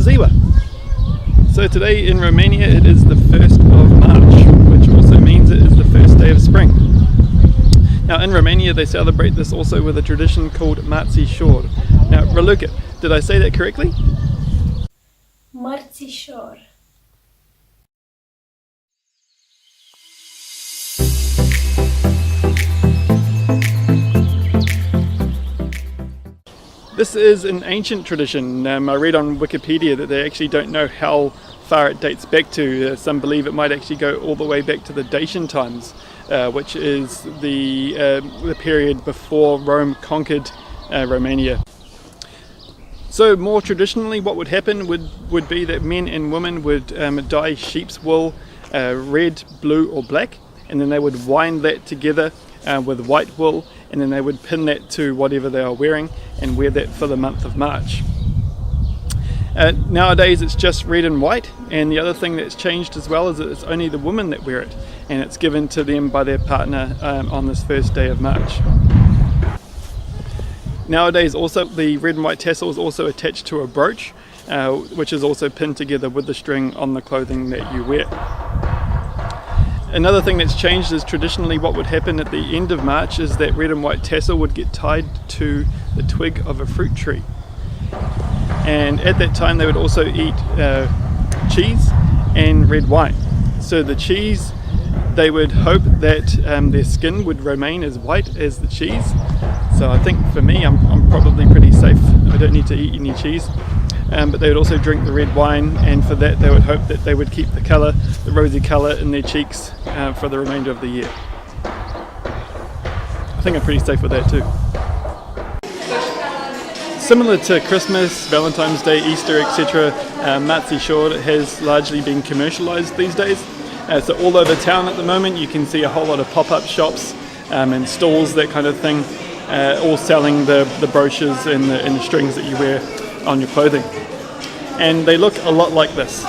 ziua. So today in Romania it is the 1st of March, which also means it is the first day of spring. Now in Romania they celebrate this also with a tradition called Mărțișor. Now Raluca, did I say that correctly? Mărțișor. This is an ancient tradition. I read on Wikipedia that they actually don't know how far it dates back to. Some believe it might actually go all the way back to the Dacian times, which is the period before Rome conquered Romania. So more traditionally what would happen would be that men and women would dye sheep's wool red, blue or black, and then they would wind that together with white wool, and then they would pin that to whatever they are wearing and wear that for the month of March. Nowadays it's just red and white, and the other thing that's changed as well is that it's only the women that wear it, and it's given to them by their partner on this first day of March. Nowadays also the red and white tassel is also attached to a brooch, which is also pinned together with the string on the clothing that you wear. Another thing that's changed is traditionally what would happen at the end of March is that red and white tassel would get tied to the twig of a fruit tree. And at that time they would also eat cheese and red wine. So the cheese, they would hope that their skin would remain as white as the cheese. So I think for me I'm probably pretty safe. I don't need to eat any cheese. But they would also drink the red wine, and for that they would hope that they would keep the colour, the rosy colour in their cheeks for the remainder of the year. I think I'm pretty safe with that too. Similar to Christmas, Valentine's Day, Easter, etc., Mărțișor has largely been commercialised these days. So all over town at the moment you can see a whole lot of pop-up shops and stalls, that kind of thing, all selling the brooches and the strings that you wear on your clothing. And they look a lot like this.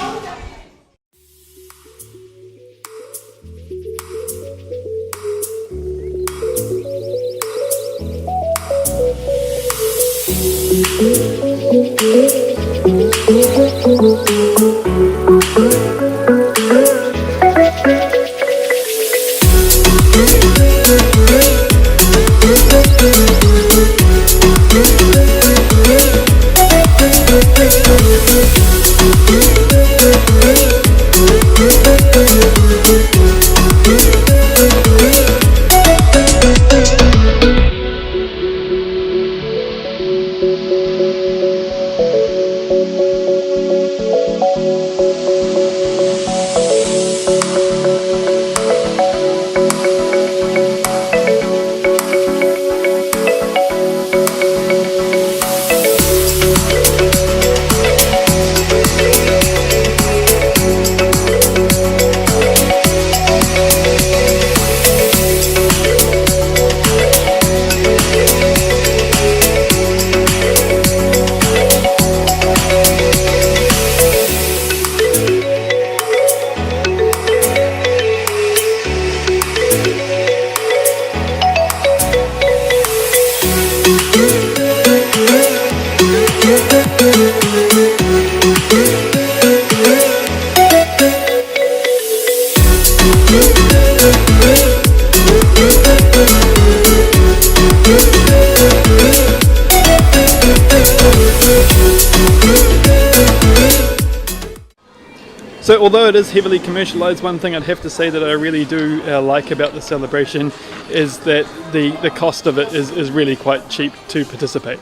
So although it is heavily commercialized, one thing I'd have to say that I really do like about the celebration is that the cost of it is really quite cheap to participate.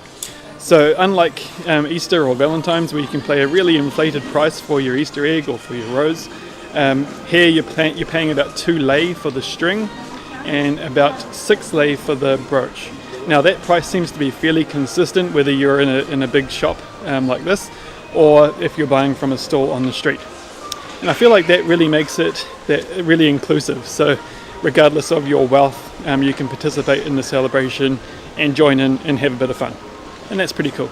So unlike Easter or Valentine's, where you can pay a really inflated price for your Easter egg or for your rose, here you're paying about 2 lei for the string and about 6 lei for the brooch. Now that price seems to be fairly consistent whether you're in a big shop like this, or if you're buying from a stall on the street. And I feel like that really makes it really inclusive. So regardless of your wealth, you can participate in the celebration and join in and have a bit of fun. And that's pretty cool.